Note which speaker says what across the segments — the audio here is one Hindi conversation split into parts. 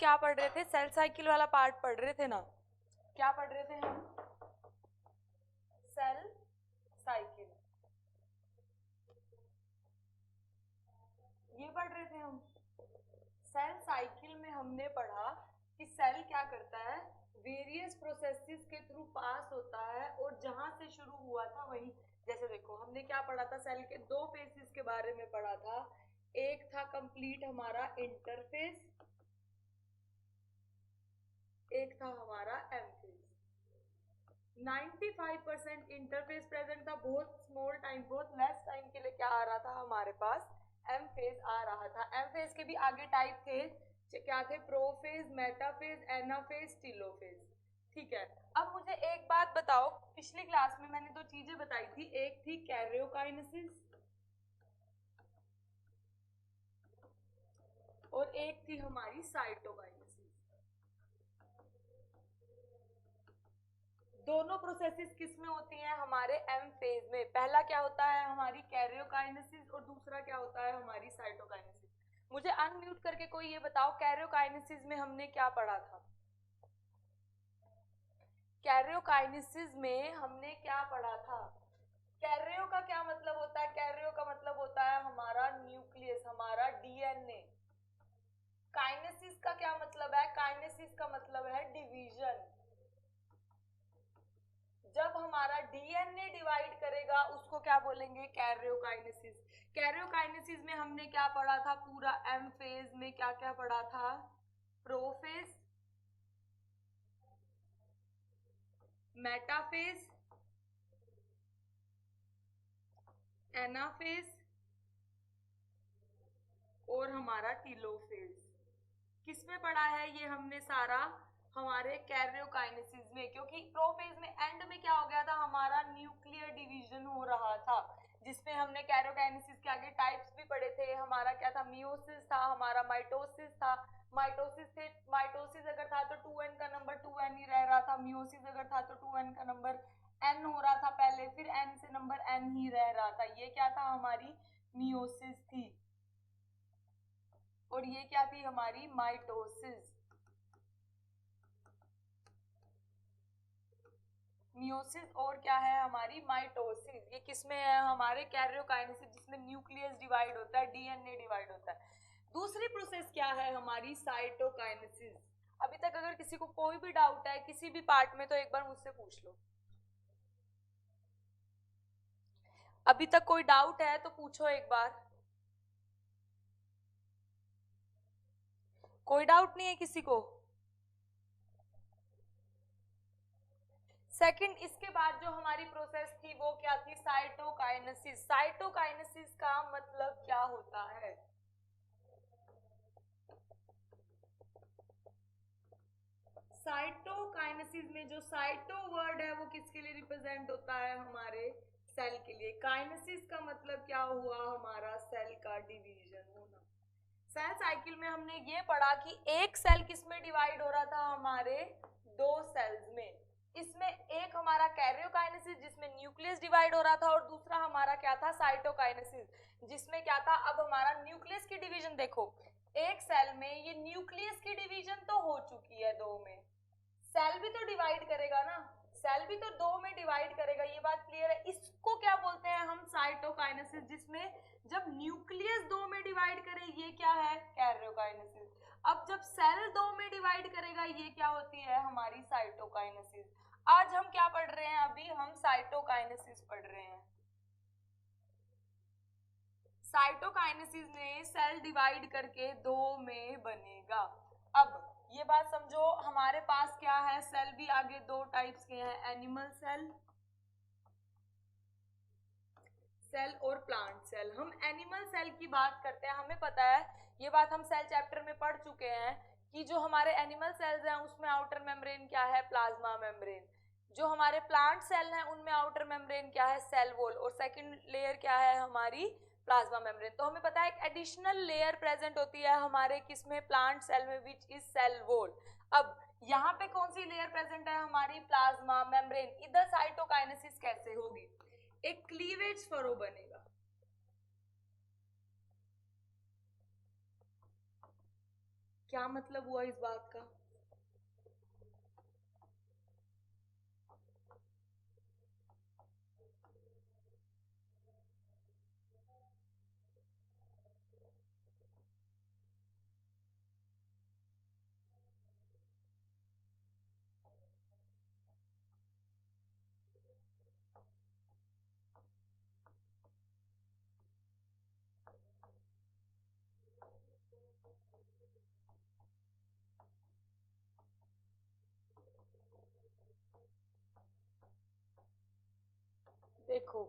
Speaker 1: क्या पढ़ रहे थे? सेल साइकिल वाला पार्ट पढ़ रहे थे ना? क्या पढ़ रहे थे हम? सेल साइकिल, ये पढ़ रहे थे हम। सेल साइकिल में हमने पढ़ा कि सेल क्या करता है, वेरियस प्रोसेसेस के थ्रू पास होता है और जहां से शुरू हुआ था वहीं, जैसे देखो हमने क्या पढ़ा था, सेल के दो फेसेस के बारे में पढ़ा था। एक था कंप्लीट हमारा इंटरफेस, एक था हमारा एम फेज। 95% इंटरफेस प्रेजेंट था, बहुत स्मॉल टाइम, बहुत लेस टाइम के लिए क्या आ रहा था हमारे पास, एम फेज आ रहा था। एम फेज के भी आगे टाइप थे, क्या थे, प्रोफेज, मेटाफेज, एनाफेज, टीलोफेज। ठीक है, अब मुझे एक बात बताओ, पिछली क्लास में मैंने दो चीजें बताई थी, एक थी कैरियोकाइनेसिस और एक थी हमारी साइटोकाइनेसिस। दोनों प्रोसेसेस किस में होती हैं, हमारे एम फेज में। पहला क्या होता है, हमारी कैरियोकाइनेसिस, और दूसरा क्या होता है, हमारी साइटोकाइनेसिस। मुझे अनम्यूट करके कोई ये बताओ, कैरियोकाइनेसिस में हमने क्या पढ़ा था? कैरियोकाइनेसिस में हमने क्या पढ़ा था? कैरियो का क्या मतलब होता है? कैरियो का मतलब होता है हमारा न्यूक्लियस, हमारा डीएनए। काइनेसिस का क्या मतलब है? काइनेसिस का मतलब है डिवीजन। जब हमारा डीएनए डिवाइड करेगा उसको क्या बोलेंगे, कैरियोकाइनेसिस। कैरियोकाइनेसिस में हमने क्या पढ़ा था, पूरा एम फेज में क्या क्या पढ़ा था, प्रोफेज, मेटाफेज, एनाफेज और हमारा टीलोफेज। किसमें पढ़ा है ये हमने सारा, हमारे कैरियोकाइनेसिस में। क्योंकि प्रोफेज में एंड में क्या हो गया था, हमारा न्यूक्लियर डिवीजन हो रहा था, जिसमें हमने कैरियोकाइनेसिस के आगे टाइप्स भी पढ़े थे। हमारा क्या था, मियोसिस था, हमारा माइटोसिस था। माइटोसिस से, माइटोसिस अगर था तो 2n का नंबर 2n ही रह रहा था, मियोसिस अगर था तो 2n का नंबर n हो रहा था पहले, फिर n से नंबर n ही रह रहा था। ये क्या था, हमारी मियोसिस थी। और ये क्या थी, हमारी माइटोसिस। मियोसिस और क्या है, हमारी माइटोसिस। ये किसमें है, हमारे कैरियोकाइनेसिस, जिसमें न्यूक्लियस डिवाइड होता है, डीएनए डिवाइड होता है। दूसरी प्रोसेस क्या है, हमारी साइटोकाइनेसिस। अभी तक अगर किसी को कोई भी डाउट है किसी भी पार्ट में तो एक बार मुझसे पूछ लो। अभी तक कोई डाउट है तो पूछो एक बार। कोई डाउट नहीं है किसी को? सेकंड, इसके बाद जो हमारी प्रोसेस थी वो क्या थी, साइटोकाइनेसिस। साइटोकाइनेसिस का मतलब क्या होता है? साइटोकाइनेसिस में जो साइटो वर्ड है वो किसके लिए रिप्रेजेंट होता है, हमारे सेल के लिए। काइनेसिस का मतलब क्या हुआ, हमारा सेल का डिवीजन होना। सेल साइकिल में हमने ये पढ़ा कि एक सेल किस में डिवाइड हो रहा था, हमारे दो सेल्स में। इसमें एक हमारा कैरियोकाइनेसिस जिसमें न्यूक्लियस डिवाइड हो रहा था, और दूसरा हमारा क्या था, साइटोकाइनेसिस जिसमें क्या था, अब हमारा न्यूक्लियस की डिवीजन देखो, एक सेल में ये न्यूक्लियस की डिवीजन तो हो चुकी है दो में, सेल भी तो डिवाइड करेगा ना, सेल भी तो दो में डिवाइड करेगा, ये बात क्लियर है। इसको क्या बोलते हैं हम, साइटोकाइनेसिस, जिसमें जब न्यूक्लियस दो में डिवाइड करे ये क्या है, कैरियोकाइनेसिस। अब जब सेल दो में डिवाइड करेगा ये क्या होती है, हमारी साइटोकाइनेसिस। आज हम क्या पढ़ रहे हैं, अभी हम साइटोकाइनेसिस पढ़ रहे हैं। साइटोकाइनेसिस में सेल डिवाइड करके दो में बनेगा। अब ये बात समझो, हमारे पास क्या है, सेल भी आगे दो टाइप्स के हैं, एनिमल सेल, सेल और प्लांट सेल। हम एनिमल सेल की बात करते हैं, हमें पता है ये बात, हम सेल चैप्टर में पढ़ चुके हैं कि जो हमारे एनिमल सेल्स हैं उसमें आउटर मेम्ब्रेन क्या है, प्लाज्मा मेम्ब्रेन। जो हमारे प्लांट सेल हैं उनमें आउटर मेम्ब्रेन क्या है, सेल वॉल, और सेकंड लेयर क्या है, हमारी प्लाज्मा मेम्ब्रेन। तो हमें पता है एक एडिशनल लेयर प्रेजेंट होती है हमारे किसमें, प्लांट सेल में, विच इज सेल वॉल। अब यहाँ पे कौन सी लेयर प्रेजेंट है, हमारी प्लाज्मा मेम्ब्रेन। इधर साइटोकाइनेसिस कैसे होगी, एक क्लीवेज फरो बनेगा। क्या मतलब हुआ इस बात का? देखो,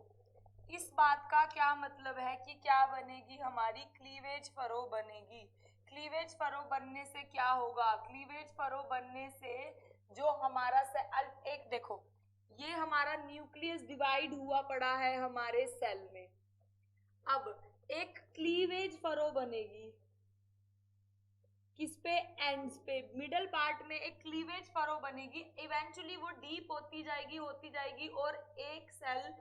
Speaker 1: इस बात का क्या मतलब है कि क्या बनेगी, हमारी क्लीवेज फरो बनेगी। क्लीवेज फरो बनने से क्या होगा? क्लीवेज फरो बनने से जो हमारा एक देखो, ये हमारा न्यूक्लियस डिवाइड हुआ पड़ा है हमारे सेल में। अब एक क्लीवेज फरो बनेगी किस पे? एंड्स पे, मिडल पार्ट में एक क्लीवेज फरो बनेगी। इवेंचुअली वो डीप होती जाएगी और एक सेल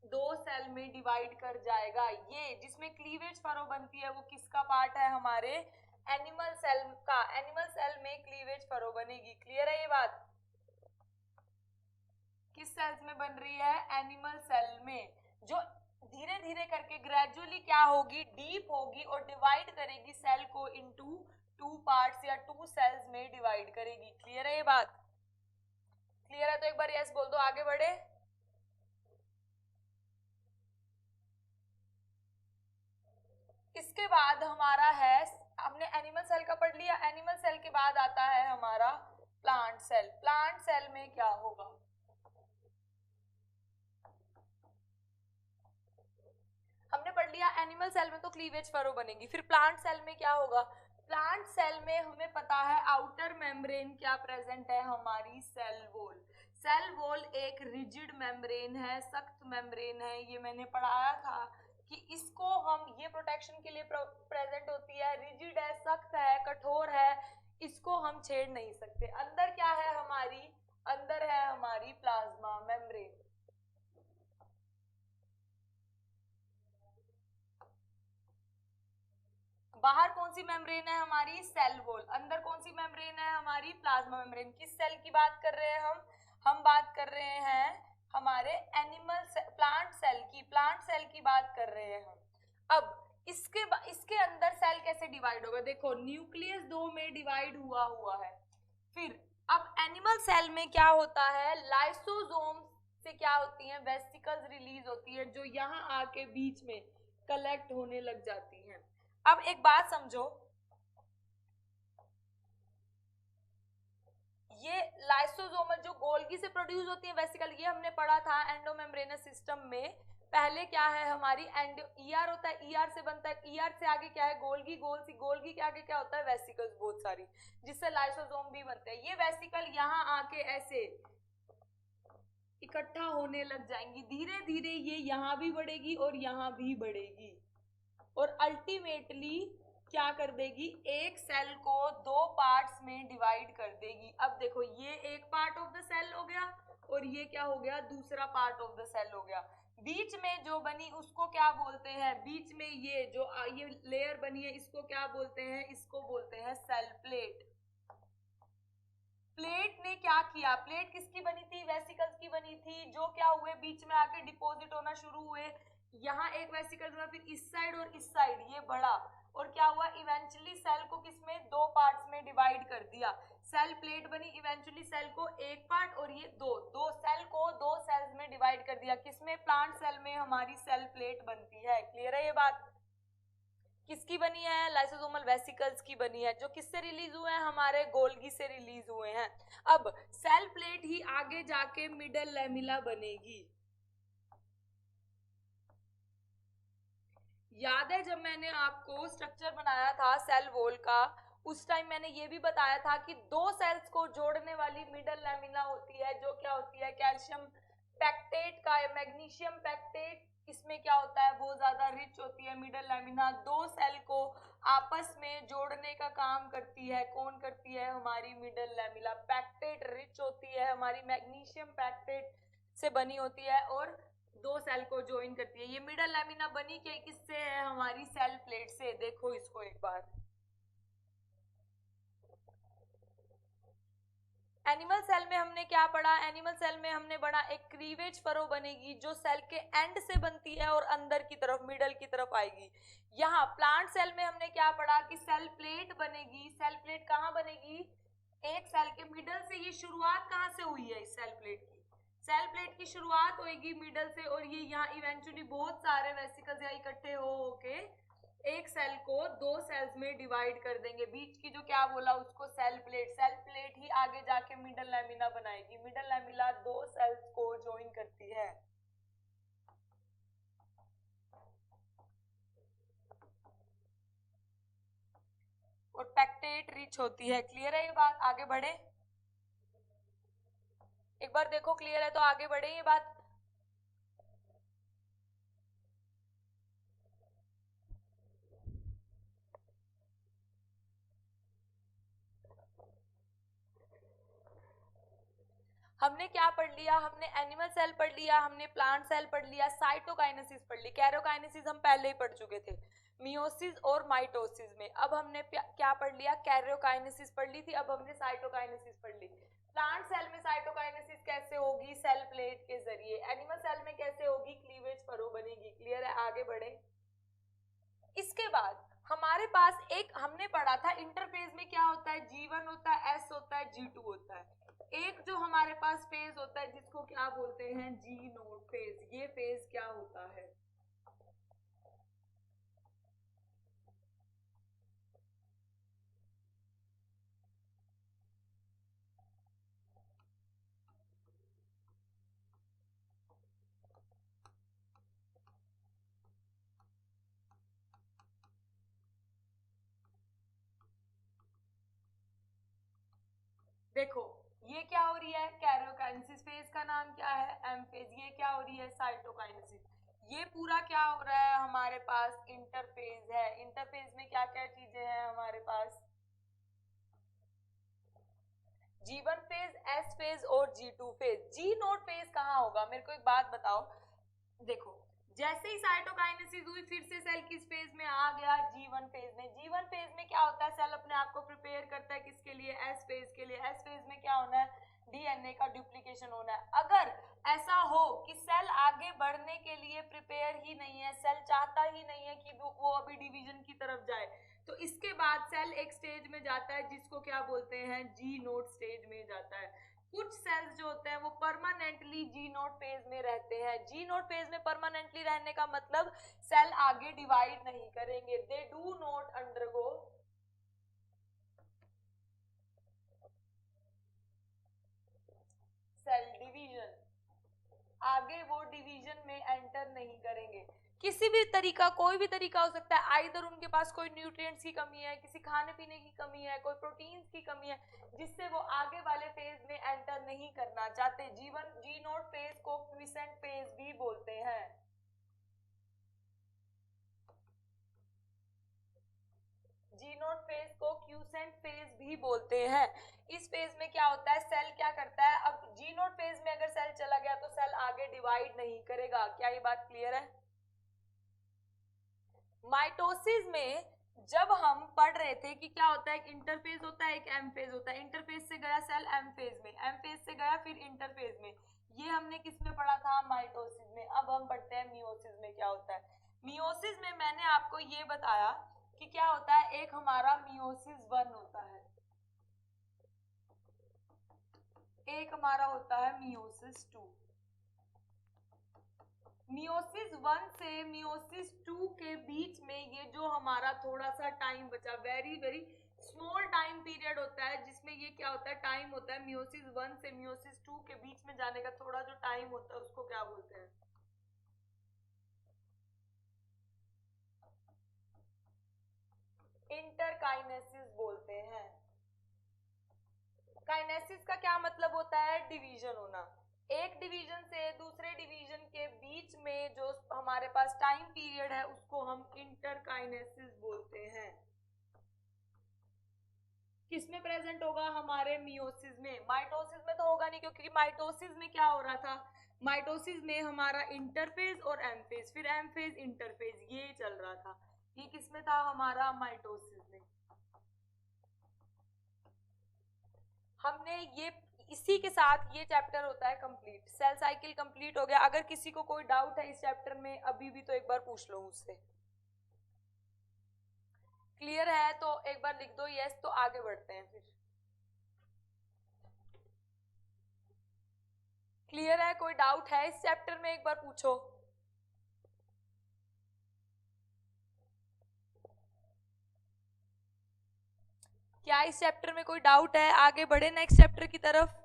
Speaker 1: दो सेल में डिवाइड कर जाएगा। ये जिसमें क्लीवेज फरो बनती है वो किसका पार्ट है? हमारे एनिमल सेल का। एनिमल सेल में क्लीवेज फरो बनेगी। क्लियर है ये बात? किस सेल्स में बन रही है? एनिमल सेल में, जो धीरे धीरे करके ग्रेजुअली क्या होगी? डीप होगी और डिवाइड करेगी सेल को इनटू टू पार्ट्स या टू सेल्स में डिवाइड करेगी। क्लियर है ये बात? क्लियर है तो एक बार यस बोल दो, आगे बढ़े। इसके बाद हमारा है, हमने एनिमल सेल का पढ़ लिया। एनिमल सेल के बाद आता है हमारा प्लांट सेल। प्लांट सेल में क्या होगा? हमने पढ़ लिया एनिमल सेल में तो क्लीवेज फरो बनेगी। फिर प्लांट सेल में क्या होगा? प्लांट सेल में हमें पता है आउटर मेम्ब्रेन क्या प्रेजेंट है? हमारी सेल वॉल। सेल वॉल एक रिजिड मेम्ब्रेन है, सख्त मेम्ब्रेन है। ये मैंने पढ़ाया था कि इसको हम, ये प्रोटेक्शन के लिए प्रेजेंट होती है। रिजिड है, सख्त है, कठोर है, इसको हम छेड़ नहीं सकते। अंदर क्या है हमारी? अंदर है हमारी प्लाज्मा मेम्ब्रेन। बाहर कौन सी मेम्ब्रेन है? हमारी सेल वॉल। अंदर कौन सी मेम्ब्रेन है? हमारी प्लाज्मा मेम्ब्रेन। किस सेल की बात कर रहे हैं हम? हम बात कर रहे हैं हमारे प्लांट सेल की। प्लांट सेल की बात कर रहे हैं हम। अब इसके अंदर सेल कैसे डिवाइड होगा? देखो, न्यूक्लियस दो में डिवाइड हुआ है। फिर अब एनिमल सेल में क्या होता है? लाइसोसोम से क्या होती है? वेसिकल्स रिलीज होती है, जो यहाँ आके बीच में कलेक्ट होने लग जाती हैं। अब एक बात समझो, ये लाइसोसोमल जो गोल्गी से प्रोड्यूस होती है वेसिकल, ये हमने पढ़ा था एंडोमेम्ब्रेनस सिस्टम में। पहले क्या है हमारी एंड ईआर होता है, ईआर से बनता है, ईआर से आगे क्या है? गोल्गी, गोल्गी के आगे क्या होता है? वेसिकल्स बहुत सारी, जिससे लाइसोसोम भी बनते हैं। ये वेसिकल यहाँ आके ऐसे इकट्ठा होने लग जाएंगी। धीरे धीरे ये यहाँ भी बढ़ेगी और यहाँ भी बढ़ेगी और अल्टीमेटली क्या कर देगी? एक सेल को दो पार्ट्स में डिवाइड कर देगी। अब देखो, ये एक पार्ट ऑफ द सेल हो गया और ये क्या हो गया? दूसरा पार्ट ऑफ द सेल हो गया। बीच में जो बनी उसको क्या बोलते हैं? बीच में ये जो ये लेयर बनी है इसको क्या बोलते हैं? इसको बोलते हैं सेल प्लेट। प्लेट ने क्या किया? प्लेट किसकी बनी थी? वेसिकल्स की बनी थी, जो क्या हुए? बीच में आके डिपॉजिट होना शुरू हुए। यहाँ एक वेसिकल हुआ, फिर इस साइड और इस साइड ये बढ़ा और क्या हुआ? इवेंचुअली सेल को किसमें? दो पार्ट्स में डिवाइड कर दिया। सेल प्लेट बनी। इवेंचुअली सेल को एक पार्ट और ये दो सेल को दो सेल्स में डिवाइड कर दिया। किसमें? प्लांट सेल में हमारी सेल प्लेट बनती है। क्लियर है ये बात? किसकी बनी है? लाइसोसोमल वेसिकल्स की बनी है, जो किससे रिलीज हुए हैं? हमारे गोल्गी से रिलीज हुए हैं। अब सेल प्लेट ही आगे जाके मिडल लैमिला बनेगी। याद है जब मैंने आपको स्ट्रक्चर बनाया था सेल वॉल का, उस टाइम मैंने ये भी बताया था कि दो सेल्स को जोड़ने वाली मिडल लैमिना होती है, जो क्या होती है? कैल्शियम पैक्टेट का, मैग्नीशियम पैक्टेट, इसमें क्या होता है? बहुत ज्यादा रिच होती है मिडल लैमिना। दो सेल को आपस में जोड़ने का काम करती है। कौन करती है? हमारी मिडल लैमिना। पैक्टेट रिच होती है हमारी, मैग्नीशियम पैक्टेट से बनी होती है और दो सेल को ज्वाइन करती है। ये मिडल लैमिना बनी क्या किससे है? हमारी सेल प्लेट से। देखो इसको एक बार, एनिमल सेल में हमने क्या पढ़ा, एनिमल सेल में हमने पढ़ा एक क्लीवेज फरो बनेगी जो सेल के एंड से बनती है और अंदर की तरफ मिडल की तरफ आएगी। यहाँ प्लांट सेल में हमने क्या पढ़ा कि सेल प्लेट बनेगी। सेल प्लेट कहाँ बनेगी, एक सेल के मिडल से। ये शुरुआत कहाँ से हुई है इस सेल प्लेट की, सेल प्लेट की शुरुआत होगी मिडल से, और ये यहाँ इवेंचुअली बहुत सारे वेसिकल्स यहाँ इकट्ठे हो के एक सेल को दो सेल्स में डिवाइड कर देंगे। बीच की जो क्या बोला उसको सेल प्लेट, सेल प्लेट ही आगे जाके मिडल लैमिना बनाएगी। मिडल लैमिना दो सेल्स को ज्वाइन करती है। और पेक्टेट रिच होती है। क्लियर है ये बात, आगे बढ़े, एक बार देखो क्लियर है तो आगे बढ़े ये बात। हमने क्या पढ़ लिया, हमने एनिमल सेल पढ़ लिया, हमने प्लांट सेल पढ़ लिया, साइटोकाइनेसिस पढ़ ली, कैरोकाइनेसिस हम पहले ही पढ़ चुके थे मियोसिस और माइटोसिस में। अब हमने क्या पढ़ लिया, कैरोकाइनेसिस पढ़ ली थी, अब हमने साइटोकाइनेसिस पढ़ ली। प्लांट सेल में साइटोकाइनेसिस कैसे होगी, सेल प्लेट के जरिए। एनिमल सेल में कैसे होगी, क्लीवेज फरो बनेगी। क्लियर है, आगे बढ़े। इसके बाद हमारे पास एक हमने पढ़ा था इंटरफेज में क्या होता है, G1 होता है, S होता है, G2 होता है। एक जो हमारे पास फेज होता है जिसको क्या बोलते हैं, जी नोड फेज। ये फेज क्या होता है, देखो ये क्या हो रही है, कैरियोकाइनेसिस। फेज का नाम क्या है, एम फेज। ये क्या हो रही है, साइटोकाइनेसिस। ये पूरा क्या हो रहा है, हमारे पास इंटरफेज है। इंटरफेज में क्या क्या चीजें हैं हमारे पास, G1 फेज, S फेज और G2 फेज। जी नोड फेज कहाँ होगा, मेरे को एक बात बताओ। देखो जैसे ही साइटोकाइनेसिस हुई फिर से सेल किस फेज में आ गया, G1 फेज में। G1 फेज में क्या होता है, सेल अपने आप को प्रिपेयर करता है किसके लिए, S फेज के लिए। S फेज में क्या होना है, डीएनए का डुप्लीकेशन होना है। अगर ऐसा हो कि सेल आगे बढ़ने के लिए प्रिपेयर ही नहीं है, सेल चाहता ही नहीं है कि वो अभी डिवीजन की तरफ जाए, तो इसके बाद सेल एक स्टेज में जाता है जिसको क्या बोलते हैं, जी नोड स्टेज में जाता है। कुछ सेल्स जो होते हैं वो परमानेंटली जी नोड फेज में रहते हैं। जी नोड फेज में परमानेंटली रहने का मतलब सेल आगे डिवाइड नहीं करेंगे, they do not undergo cell division. आगे वो डिवीजन में एंटर नहीं करेंगे। किसी भी तरीका, कोई भी तरीका हो सकता है, आइदर उनके पास कोई न्यूट्रिएंट्स की कमी है, किसी खाने पीने की कमी है, कोई प्रोटीन्स की कमी है, जिससे वो आगे वाले फेज में एंटर नहीं करना चाहते। जीवन जी नोट फेज को क्विसेंट फेज भी बोलते हैं। जी नोट फेज को क्यूसेंट फेज भी बोलते हैं। इस फेज में क्या होता है, सेल क्या करता है, अब जी नोट फेज में अगर सेल चला गया तो सेल आगे डिवाइड नहीं करेगा। क्या ये बात क्लियर है। माइटोसिस में जब हम पढ़ रहे थे कि क्या होता है, एक इंटरफेज होता है, एक एम फेज होता है। इंटरफेज से गया सेल एम फेज में, एम फेज से गया फिर इंटरफेज में। ये हमने किस में पढ़ा था, माइटोसिस में। अब हम पढ़ते हैं मियोसिस में क्या होता है। मियोसिस में मैंने आपको ये बताया कि क्या होता है, एक हमारा मियोसिस 1 होता है, एक हमारा होता है मियोसिस 2। मियोसिस 1 से मियोसिस 2 के बीच में ये जो हमारा थोड़ा सा टाइम बचा, very very small time period होता है, जिसमें ये क्या होता है, टाइम होता है मियोसिस 1 से मियोसिस 2 के बीच में जाने का थोड़ा जो टाइम होता है उसको क्या बोलते हैं, इंटरकाइनेसिस बोलते हैं। काइनेसिस का क्या मतलब होता है, डिवीजन होना। एक डिवीजन से दूसरे डिवीजन के बीच में जो हमारे पास टाइम पीरियड है उसको हम इंटरकाइनेसिस बोलते हैं। किसमें प्रेजेंट होगा, हमारे मियोसिस में। माइटोसिस में तो होगा नहीं, क्योंकि माइटोसिस में क्या हो रहा था, माइटोसिस में हमारा इंटरफेज और एमफेज, फिर एमफेज इंटरफेज, ये चल रहा था। ये किसमें था, हमारा माइटोसिस में। हमने ये इसी के साथ ये चैप्टर होता है कंप्लीट, सेल साइकिल कंप्लीट हो गया। अगर किसी को कोई डाउट है इस चैप्टर में अभी भी तो एक बार पूछ लो मुझसे। क्लियर है तो एक बार लिख दो यस, तो आगे बढ़ते हैं फिर। क्लियर है, कोई डाउट है इस चैप्टर में एक बार पूछो। क्या इस चैप्टर में कोई डाउट है? आगे बढ़े नेक्स्ट चैप्टर की तरफ।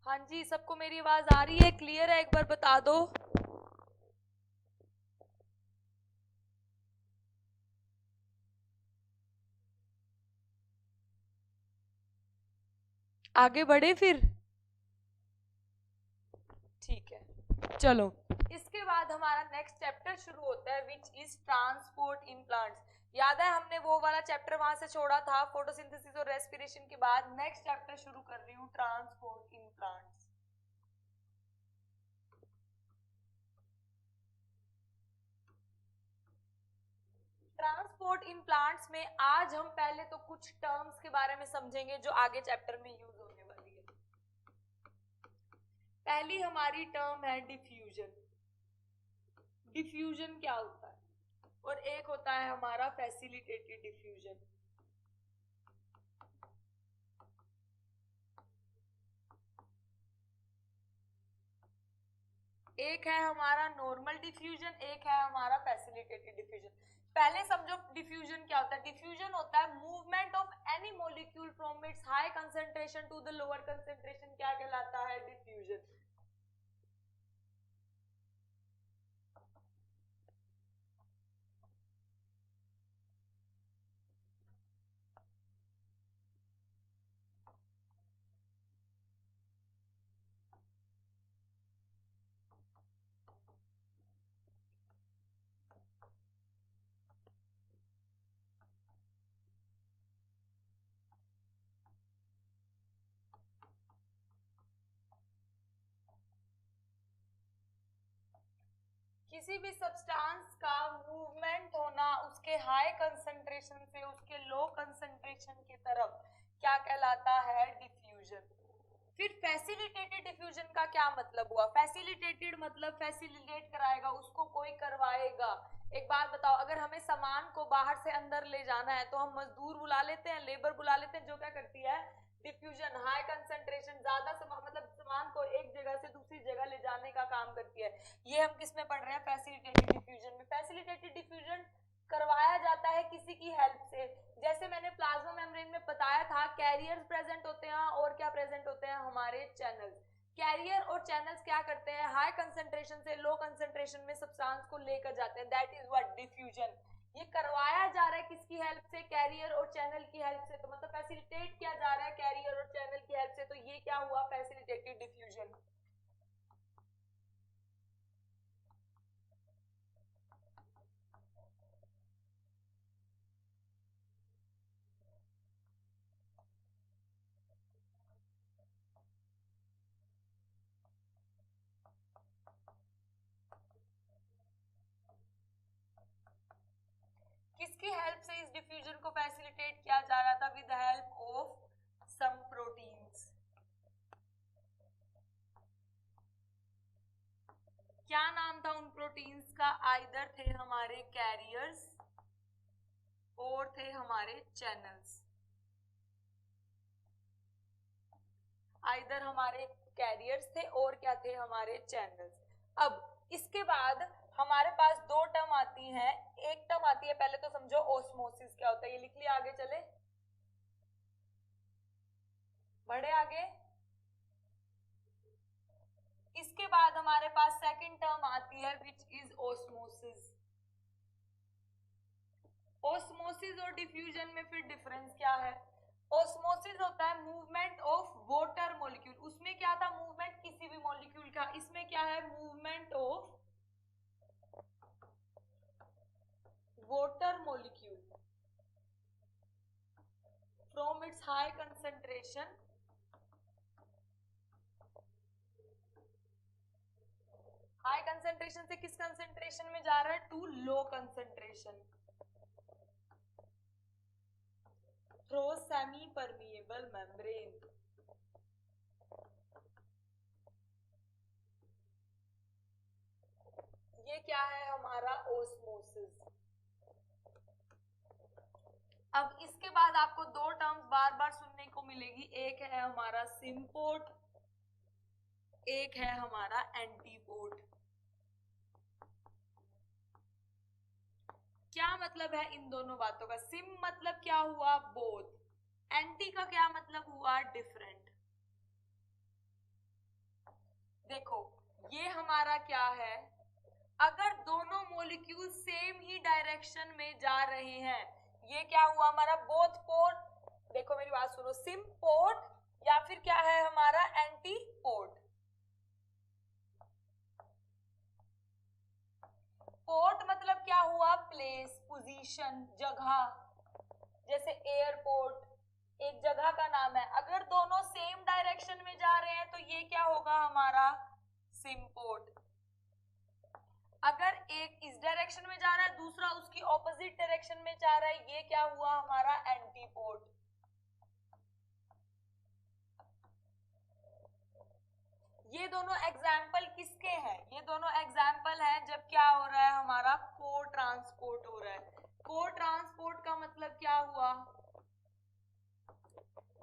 Speaker 1: हाँ जी, सबको मेरी आवाज आ रही है? क्लियर है, एक बार बता दो। आगे बढ़े फिर। ठीक है, चलो इसके बाद हमारा नेक्स्ट चैप्टर शुरू होता है which is transport in plants. याद है हमने वो वाला चैप्टर वहां से छोड़ा था, फोटोसिंथेसिस और रेस्पिरेशन के बाद नेक्स्ट चैप्टर शुरू कर रही हूँ, transport in plants. Transport in plants में आज हम पहले तो कुछ टर्म्स के बारे में समझेंगे जो आगे चैप्टर में यूज होने वाली है। पहली हमारी टर्म है डिफ्यूजन। डिफ्यूजन क्या होता है? और एक होता है हमारा फैसिलिटेटेड डिफ्यूजन। एक है हमारा नॉर्मल डिफ्यूजन, एक है हमारा फैसिलिटेटेड डिफ्यूजन। पहले समझो डिफ्यूजन क्या होता है। डिफ्यूजन होता है movement of any molecule from its high concentration to the lower concentration. क्या कहलाता है? डिफ्यूजन। किसी भी सब्सटेंस का मूवमेंट होना उसके हाई कंसंट्रेशन से उसके लो कंसंट्रेशन की तरफ क्या कहलाता है? डिफ्यूजन। फिर फैसिलिटेटेड डिफ्यूजन का क्या मतलब हुआ? फैसिलिटेटेड मतलब फैसिलिटेट कराएगा, उसको कोई करवाएगा। एक बात बताओ, अगर हमें सामान को बाहर से अंदर ले जाना है तो हम मजदूर बुला लेते हैं, लेबर बुला लेते हैं, जो क्या करती है? डिफ्यूजन। हाई कंसंट्रेशन, ज्यादा मतलब सामान को एक जगह से दूसरी जगह ले जाने का काम करती है। ये हम किस में पढ़ रहे हैं? फैसिलिटेटेड डिफ्यूजन में। फैसिलिटेटेड डिफ्यूजन करवाया जाता है किसी की हेल्प से। जैसे मैंने प्लाज्मा मेम्ब्रेन में बताया था, कैरियर्स प्रेजेंट होते हैं और क्या प्रेजेंट होते हैं? हमारे चैनल्स। कैरियर और चैनल्स क्या करते हैं? हाई कंसंट्रेशन से लो कंसंट्रेशन में सब्सटेंस को लेकर जाते हैं। That is what diffusion. ये करवाया जा रहा है किसकी हेल्प से? कैरियर और चैनल की हेल्प से। तो मतलब फैसिलिटेट किया जा रहा है कैरियर और चैनल की हेल्प से। तो ये क्या हुआ? Facilitated diffusion. किसकी हेल्प से इस डिफ्यूजन को फैसिलिटेट किया जा रहा था? With the help of some proteins. क्या नाम था उन प्रोटीन्स का? आइदर थे हमारे कैरियर्स और थे हमारे चैनल्स। आइदर हमारे कैरियर्स थे और क्या थे? हमारे चैनल्स। अब इसके बाद हमारे पास दो टर्म आती हैं। एक टर्म आती है, पहले तो समझो ओस्मोसिस क्या होता है, ये लिख लिया। आगे चले, बढ़े आगे। इसके बाद हमारे पास सेकंड टर्म आती है विच इज ओस्मोसिस। ओस्मोसिस और डिफ्यूजन में फिर डिफरेंस क्या है? ओस्मोसिस होता है मूवमेंट ऑफ वाटर मॉलिक्यूल। उसमें क्या था? मूवमेंट किसी भी मॉलिक्यूल का। इसमें क्या है? Movement of water molecule from its high concentration high concentration से किस कंसेंट्रेशन में जा रहा है, to low concentration through semi permeable membrane. ये क्या है हमारा ओस्मोसिस। अब इसके बाद आपको दो टर्म्स बार बार सुनने को मिलेगी, एक है हमारा सिम्पोर्ट, एक है हमारा एंटीपोर्ट। क्या मतलब है इन दोनों बातों का? सिम मतलब क्या हुआ, बोथ। एंटी का क्या मतलब हुआ, डिफरेंट। देखो ये हमारा क्या है, अगर दोनों मॉलिक्यूल सेम ही डायरेक्शन में जा रहे हैं, ये क्या हुआ हमारा बोथ पोर्ट। देखो मेरी बात सुनो, सिम पोर्ट या फिर क्या है हमारा एंटी पोर्ट। पोर्ट मतलब क्या हुआ, प्लेस, पोजीशन, जगह। जैसे एयरपोर्ट एक जगह का नाम है। अगर दोनों सेम डायरेक्शन में जा रहे हैं तो ये क्या होगा हमारा सिम्पोर्ट। अगर एक इस डायरेक्शन में जा रहा है, दूसरा उसकी ऑपोजिट डायरेक्शन में जा रहा है, ये क्या हुआ हमारा एंटीपोर्ट। ये दोनों एग्जाम्पल किसके हैं, ये दोनों एग्जाम्पल हैं जब क्या हो रहा है हमारा को ट्रांसपोर्ट हो रहा है। को ट्रांसपोर्ट का मतलब क्या हुआ,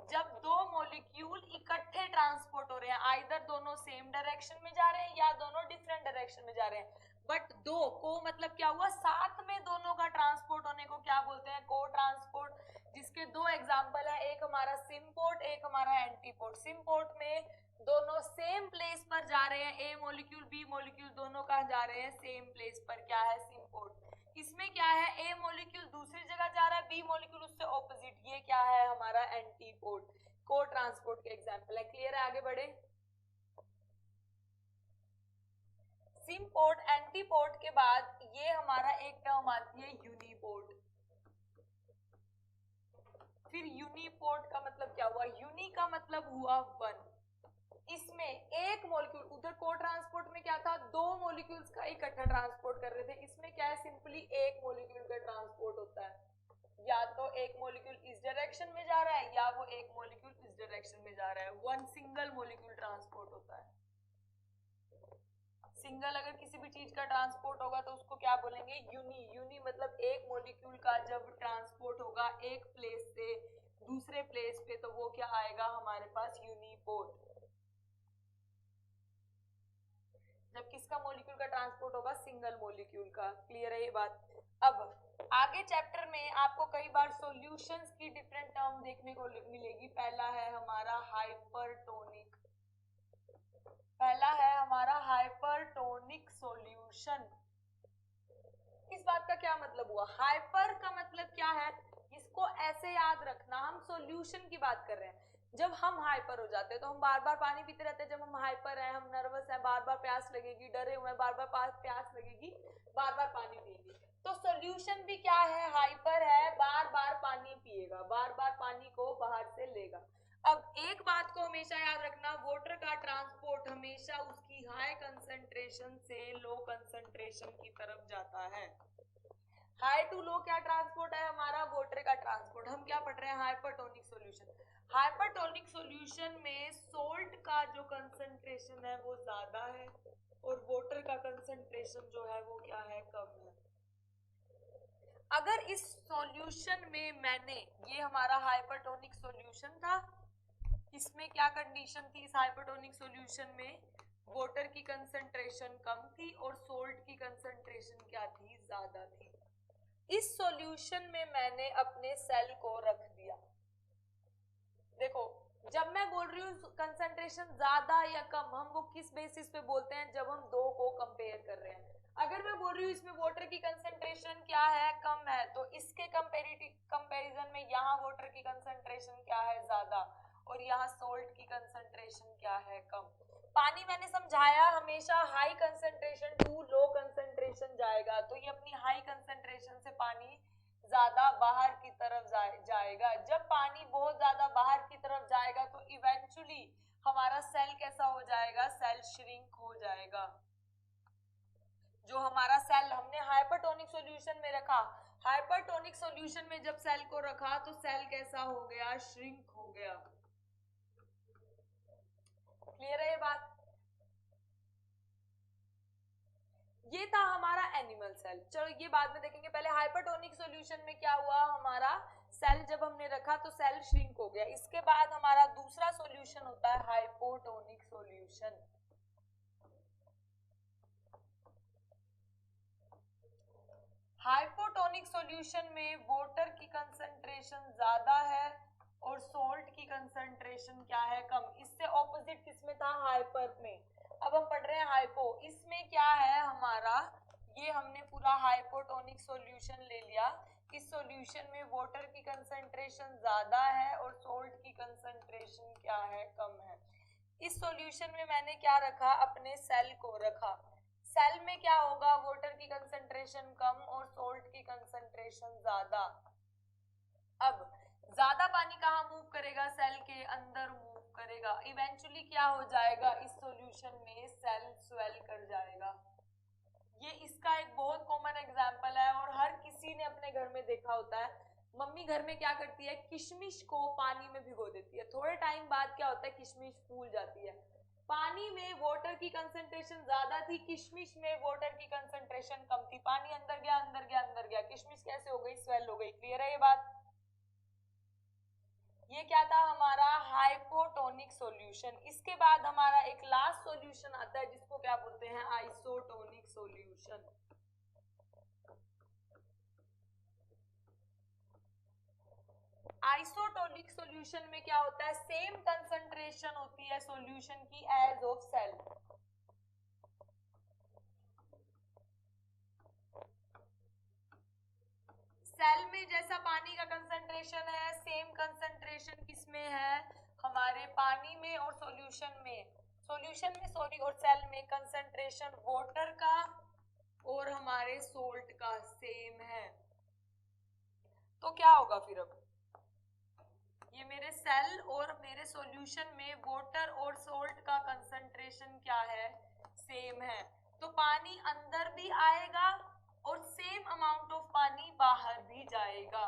Speaker 1: जब दो मॉलिक्यूल इकट्ठे ट्रांसपोर्ट हो रहे हैं, आइदर दोनों सेम डायरेक्शन में जा रहे हैं या दोनों डिफरेंट डायरेक्शन में जा रहे हैं, बट दो को मतलब क्या हुआ, साथ में दोनों का ट्रांसपोर्ट होने को क्या बोलते हैं, को ट्रांसपोर्ट। जिसके दो एग्जांपल है, एक हमारा सिम्पोर्ट, एक हमारा एंटीपोर्ट। सिम्पोर्ट में दोनों सेम प्लेस पर जा रहे हैं, ए मॉलिक्यूल बी मॉलिक्यूल दोनों कहाँ जा रहे हैं, सेम प्लेस पर, क्या है सिम्पोर्ट। इसमें क्या है, ए मॉलिक्यूल दूसरी जगह जा रहा है, बी मॉलिक्यूल उससे ऑपोजिट, ये क्या है हमारा एंटीपोर्ट। को ट्रांसपोर्ट के एग्जांपल है। क्लियर है, आगे बढ़े। सिम्पोर्ट एंटीपोर्ट के बाद ये हमारा एक टर्म आती है यूनिपोर्ट। फिर यूनिपोर्ट का मतलब क्या हुआ, यूनि का मतलब हुआ वन। इसमें एक मॉलिक्यूल, उधर को ट्रांसपोर्ट में क्या था, दो मॉलिक्यूल्स का इकट्ठा ट्रांसपोर्ट कर रहे थे, इसमें क्या है सिंपली एक मॉलिक्यूल का ट्रांसपोर्ट होता है। या तो एक मॉलिक्यूल इस डायरेक्शन में जा रहा है या वो एक मॉलिक्यूल इस डायरेक्शन में जा रहा है, वन सिंगल मॉलिक्यूल ट्रांसपोर्ट होता है। सिंगल अगर किसी भी चीज का ट्रांसपोर्ट होगा तो उसको क्या बोलेंगे, यूनि। यूनि मतलब एक मॉलिक्यूल का जब ट्रांसपोर्ट होगा एक प्लेस से दूसरे प्लेस पे, तो वो क्या आएगा हमारे पास, यूनिपोर्ट। जब किसका मॉलिक्यूल का ट्रांसपोर्ट होगा, सिंगल मॉलिक्यूल का। क्लियर है ये बात। अब आगे चैप्टर में आपको कई बार सॉल्यूशंस की डिफरेंट टर्म देखने को मिलेगी। पहला है हमारा हाइपरटोनिक, पहला है हमारा हाइपरटोनिक सॉल्यूशन। इस बात का क्या मतलब हुआ, हाइपर का मतलब क्या है, इसको ऐसे याद रखना, हम सॉल्यूशन की बात कर रहे हैं। जब हम हाइपर हो जाते हैं तो हम बार बार पानी पीते रहते हैं, जब हम हाइपर हैं, हम नर्वस हैं, बार बार प्यास लगेगी, डरे हुए हैं, बार बार प्यास लगेगी, बार बार पानी पिएंगे। तो सॉल्यूशन भी क्या है, हाइपर है, बार बार पानी पिएगा, बार बार पानी को बाहर से लेगा। अब एक बात को हमेशा याद रखना, वाटर का ट्रांसपोर्ट हमेशा उसकी हाई कंसंट्रेशन से लो कंसंट्रेशन की तरफ जाता है। हाई टू लो क्या ट्रांसपोर्ट है हमारा, वाटर का ट्रांसपोर्ट। हम क्या पढ़ रहे हैं, हाइपरटोनिक सॉल्यूशन। हाइपरटोनिक सॉल्यूशन में सोल्ट का जो कंसंट्रेशन है वो ज्यादा है और वाटर का कंसंट्रेशन जो है वो क्या है, कम है। अगर इस सॉल्यूशन में मैंने, ये हमारा हाइपरटोनिक सॉल्यूशन था, इसमें क्या कंडीशन थी, इस हाइपरटोनिक सॉल्यूशन में वाटर की कंसंट्रेशन कम थी और सोल्ट की कंसंट्रेशन क्या थी, ज्यादा थी। इस सॉल्यूशन में मैंने अपने सेल को रख दिया। देखो जब मैं बोल रही हूँ कंसंट्रेशन ज्यादा या कम, हम वो किस बेसिस पे बोलते हैं, जब हम दो को कंपेयर कर रहे हैं। अगर मैं बोल रही हूँ इसमें वाटर की कंसंट्रेशन क्या है, कम है, तो इसके कंपैरिजन में यहाँ वाटर की कंसंट्रेशन क्या है, ज्यादा, और यहाँ सोल्ट की कंसंट्रेशन क्या है, कम। पानी मैंने समझाया हमेशा high concentration to low concentration जाएगा, तो ये अपनी हाई कंसंट्रेशन से पानी ज्यादा बाहर की तरफ जाएगा। जब पानी बहुत ज्यादा सॉल्यूशन में रखा, हाइपरटोनिक सॉल्यूशन में जब सेल को रखा तो सेल कैसा हो गया, श्रिंक हो गया। क्लियर है ये बात? ये था हमारा एनिमल सेल। चलो ये बाद में देखेंगे, पहले हाइपरटोनिक सॉल्यूशन में क्या हुआ, हमारा सेल जब हमने रखा तो सेल श्रिंक हो गया। इसके बाद हमारा दूसरा सॉल्यूशन होता है हाइपोटोनिक सॉल्यूशन। हाइपोटोनिक सॉल्यूशन में वाटर की कंसंट्रेशन ज्यादा है और सोल्ट की कंसंट्रेशन क्या है, कम। इससे ऑपोजिट किसमें था, हाइपर में। अब हम पढ़ रहे हैं हाइपो। इसमें क्या है हमारा, ये हमने पूरा हाइपोटोनिक सॉल्यूशन ले लिया। इस सॉल्यूशन में वाटर की कंसंट्रेशन ज्यादा है और सोल्ट की कंसंट्रेशन क्या है, कम है। इस सॉल्यूशन में मैंने क्या रखा, अपने सेल को रखा। सेल में क्या होगा, वाटर की कंसंट्रेशन कम और सोल्ट की कंसंट्रेशन ज्यादा। अब ज्यादा पानी कहाँ मूव करेगा, सेल के अंदर मूव करेगा। इवेंचुअली क्या हो जाएगा, इस सॉल्यूशन में सेल स्वेल कर जाएगा। ये इसका एक बहुत कॉमन एग्जांपल है और हर किसी ने अपने घर में देखा होता है। मम्मी घर में क्या करती है, किशमिश को पानी में भिगो देती है। थोड़े टाइम बाद क्या होता है, किशमिश फूल जाती है। पानी में वाटर की कंसंट्रेशन ज्यादा थी, किशमिश में वाटर की कंसंट्रेशन कम थी। पानी अंदर गया अंदर गया अंदर गया, किशमिश कैसे हो गई, स्वेल हो गई। क्लियर है ये बात? ये क्या था हमारा हाइपोटोनिक सॉल्यूशन। इसके बाद हमारा एक लास्ट सॉल्यूशन आता है जिसको क्या बोलते हैं, आइसोटोनिक सॉल्यूशन। आइसोटोनिक सॉल्यूशन में क्या होता है, सेम कंसंट्रेशन होती है सॉल्यूशन की एज ऑफ सेल। सेल में जैसा पानी का कंसंट्रेशन है, सेम कंसंट्रेशन किसमें है, हमारे पानी में और सॉल्यूशन में। सॉल्यूशन में सॉरी और सेल में कंसंट्रेशन वाटर का और हमारे सोल्ट का सेम है। तो क्या होगा फिर, अब ये मेरे सेल और मेरे सॉल्यूशन में वाटर और सोल्ट का कंसंट्रेशन क्या है, सेम है। तो पानी अंदर भी आएगा और सेम अमाउंट ऑफ पानी बाहर भी जाएगा।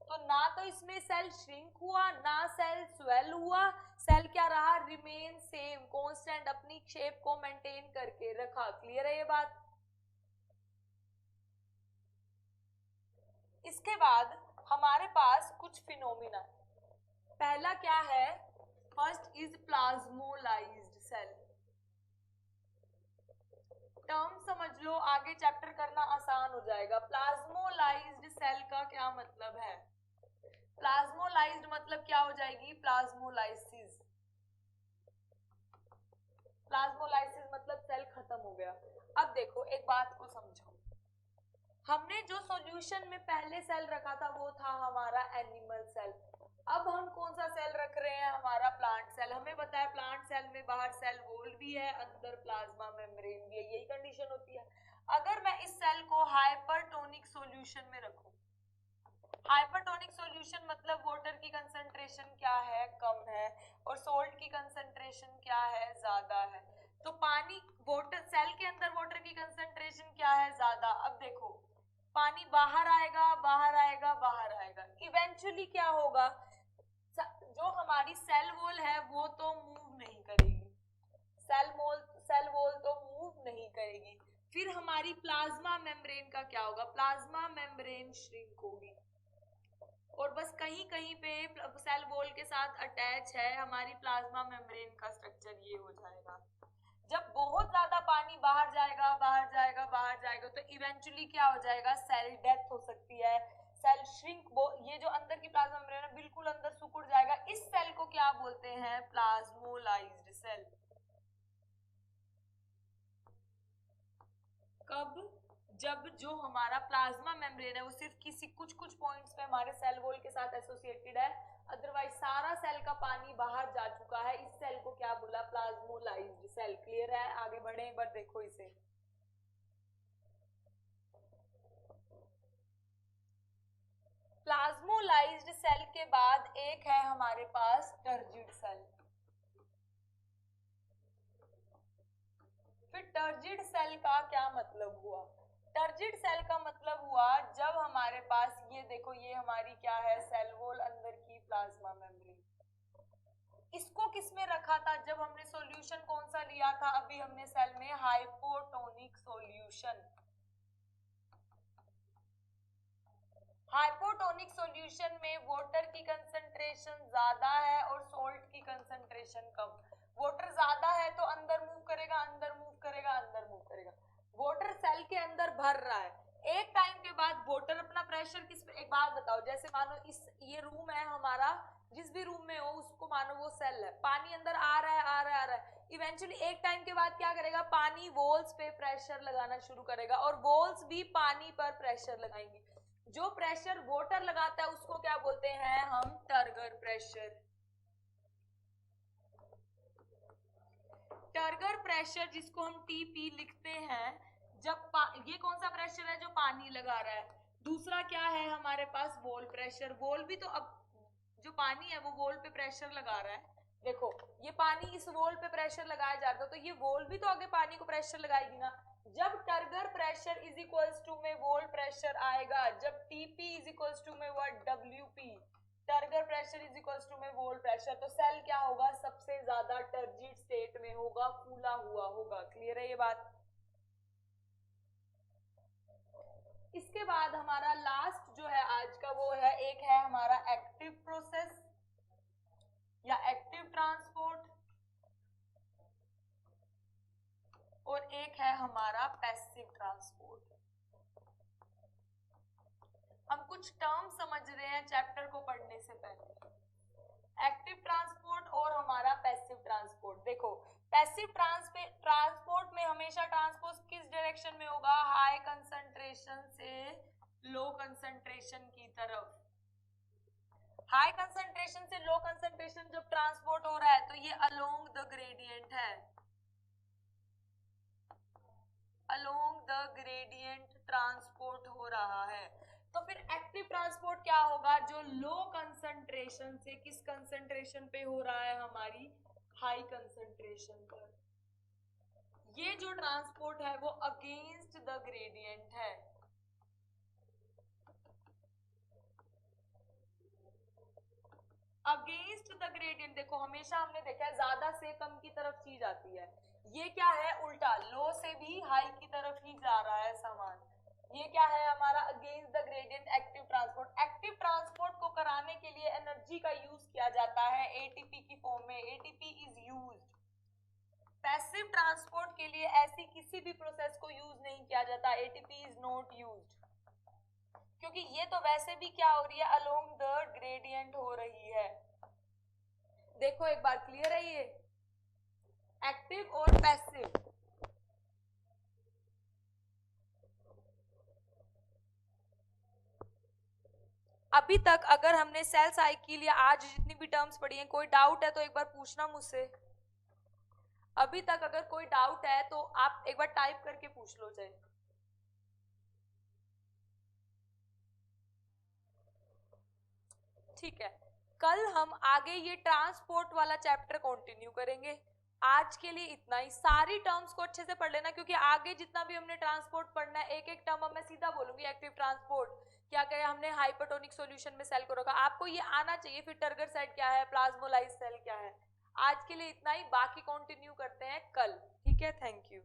Speaker 1: तो ना तो इसमें सेल श्रिंक हुआ ना सेल स्वेल हुआ। सेल क्या रहा, रिमेन सेम, कांस्टेंट, अपनी शेप को मेंटेन करके रखा। क्लियर है ये बात? इसके बाद हमारे पास कुछ फिनोमिना। पहला क्या है, first is plasmolysed cell. Term समझ लो, आगे चैप्टर करना आसान हो जाएगा। प्लाज्मोलाइज्ड सेल का क्या मतलब है, प्लाज्मोलाइज्ड मतलब क्या हो जाएगी, प्लाज्मोलाइसिस। प्लाज्मोलाइसिस मतलब सेल खत्म हो गया। अब देखो एक बात को समझो, हमने जो सॉल्यूशन में पहले सेल रखा था वो था हमारा एनिमल सेल। अब हम कौन सा सेल रख रहे हैं, हमारा प्लांट सेल। हमें पता है प्लांट सेल में बाहर सेल वॉल भी है, अंदर प्लाज्मा मेम्ब्रेन भी है, यही कंडीशन होती है। अगर मैं इस सेल को हाइपरटोनिक सॉल्यूशन में रखूं, हाइपरटोनिक सॉल्यूशन मतलब वाटर की कंसंट्रेशन क्या है, कम है और सोल्ट की कंसंट्रेशन क्या है, ज्यादा है। तो पानी वाटर सेल के अंदर वाटर की कंसंट्रेशन क्या है, ज्यादा। अब देखो पानी बाहर आएगा बाहर आएगा बाहर आएगा, इवेंचुअली क्या होगा, जो हमारी सेल वॉल है वो तो मूव नहीं करेगी, सेल वॉल तो मूव नहीं करेगी। फिर हमारी प्लाज्मा मेम्ब्रेन का क्या होगा, प्लाज्मा मेम्ब्रेन श्रिंक होगी और बस कहीं कहीं पे सेल वॉल के साथ अटैच है हमारी प्लाज्मा मेम्ब्रेन का स्ट्रक्चर, ये हो जाएगा। जब बहुत ज्यादा पानी बाहर जाएगा बाहर जाएगा बाहर जाएगा तो इवेंचुअली क्या हो जाएगा, सेल डेथ हो सकती है, सेल श्रिंक। ये जो अंदर की प्लाज्मा मेम्ब्रेन है बिल्कुल अंदर सिकुड़ जाएगा। इस सेल को क्या बोलते हैं, प्लाज्मोलाइज्ड सेल। कब, जब जो हमारा प्लाज्मा मेम्ब्रेन है वो सिर्फ किसी कुछ कुछ पॉइंट्स पे हमारे सेल वॉल के साथ एसोसिएटेड है, अदरवाइज सारा सेल का पानी बाहर जा चुका है। इस सेल को क्या बोला, प्लाज्मोलाइज्ड सेल। क्लियर है? आगे बढ़े एक बार देखो इसे। प्लाज्मोलाइज्ड सेल के बाद एक है हमारे पास टर्जिड सेल। फिर टर्जिड सेल का क्या मतलब हुआ, टर्जिड सेल का मतलब हुआ जब हमारे पास ये देखो, ये हमारी क्या है, सेल वॉल, अंदर की प्लाज्मा मेम्ब्रेन। इसको किसमें रखा था जब हमने सॉल्यूशन कौन सा लिया था अभी हमने सेल में, हाइपोटोनिक सॉल्यूशन। हाइपोटोनिक सॉल्यूशन में वाटर की कंसंट्रेशन ज्यादा है और सॉल्ट की कंसंट्रेशन कम। वाटर ज्यादा है तो अंदर मूव करेगा, अंदर मूव करेगा, अंदर मूव करेगा। वाटर सेल के अंदर भर रहा है, एक टाइम के बाद वाटर अपना प्रेशर किस पे, एक बात बताओ, जैसे मानो इस ये रूम है हमारा, जिस भी रूम में हो उसको मानो वो सेल है, पानी अंदर आ रहा है, आ रहा है, आ रहा है, इवेंचुअली एक टाइम के बाद क्या करेगा, पानी वॉल्स पे प्रेशर लगाना शुरू करेगा और वॉल्स भी पानी पर प्रेशर लगाएंगी। जो प्रेशर वाटर लगाता है उसको क्या बोलते हैं हम, टर्गर प्रेशर। टर्गर प्रेशर जिसको हम टीपी लिखते हैं, जब ये कौन सा प्रेशर है, जो पानी लगा रहा है। दूसरा क्या है हमारे पास, वॉल प्रेशर। वॉल भी तो, अब जो पानी है वो वॉल पे प्रेशर लगा रहा है, देखो ये पानी इस वॉल पे प्रेशर लगाया जाता है तो ये वॉल भी तो आगे पानी को प्रेशर लगाएगी ना। जब turgor pressure is equals to में वॉल प्रेशर आएगा, जब टीपी इज इक्वल्स टू में what, WP, turgor pressure is equals to में वॉल प्रेशर, तो सेल क्या होगा, सबसे ज्यादा टर्जिड स्टेट में होगा, फूला हुआ होगा। क्लियर है ये बात। इसके बाद हमारा लास्ट जो है आज का वो है, एक है हमारा एक्टिव प्रोसेस या एक्टिव ट्रांसपोर्ट, और एक है हमारा पैसिव ट्रांसपोर्ट। हम कुछ टर्म समझ रहे हैं चैप्टर को पढ़ने से पहले, एक्टिव ट्रांसपोर्ट और हमारा पैसिव ट्रांसपोर्ट। देखो पैसिव ट्रांसपोर्ट में हमेशा ट्रांसपोर्ट किस डायरेक्शन में होगा, हाई कंसंट्रेशन से लो कंसंट्रेशन की तरफ। हाई कंसंट्रेशन से लो कंसंट्रेशन जब ट्रांसपोर्ट हो रहा है तो ये अलोंग द ग्रेडियंट है, अलोंग द ग्रेडियंट ट्रांसपोर्ट हो रहा है। तो फिर एक्टिव ट्रांसपोर्ट क्या होगा, जो लो कंसंट्रेशन से किस कंसंट्रेशन पे हो रहा है, हमारी हाई कंसंट्रेशन पर। ये जो ट्रांसपोर्ट है वो अगेंस्ट द ग्रेडियंट है। अगेंस्ट द ग्रेडियंट, देखो हमेशा हमने देखा है ज्यादा से कम की तरफ चीज आती है, ये क्या है उल्टा, लो से भी हाई की तरफ ही जा रहा है सामान। ये क्या है हमारा, against the gradient active transport. Active transport को कराने के लिए एनर्जी का यूज किया जाता है एटीपी की फॉर्म में, ATP is used. Passive transport के लिए ऐसी किसी भी प्रोसेस को यूज नहीं किया जाता, एटीपी इज नॉट यूज्ड, क्योंकि ये तो वैसे भी क्या हो रही है, अलोंग द ग्रेडियंट हो रही है। देखो एक बार क्लियर है ये, एक्टिव और पैसिव। अभी तक अगर हमने सेल साइकिल या आज जितनी भी टर्म्स पढ़ी हैं, कोई डाउट है तो एक बार पूछना मुझसे। अभी तक अगर कोई डाउट है तो आप एक बार टाइप करके पूछ लो चाहे। ठीक है, कल हम आगे ये ट्रांसपोर्ट वाला चैप्टर कंटिन्यू करेंगे। आज के लिए इतना ही, सारी टर्म्स को अच्छे से पढ़ लेना क्योंकि आगे जितना भी हमने ट्रांसपोर्ट पढ़ना है, एक एक टर्म अब मैं सीधा बोलूंगी। एक्टिव ट्रांसपोर्ट क्या कहे हमने, हाइपरटोनिक सॉल्यूशन में सेल को रखा, आपको ये आना चाहिए। फिर टर्गर सेल क्या है, प्लाज्मोलाइज सेल क्या है। आज के लिए इतना ही, बाकी कंटिन्यू करते हैं कल। ठीक है, थैंक यू।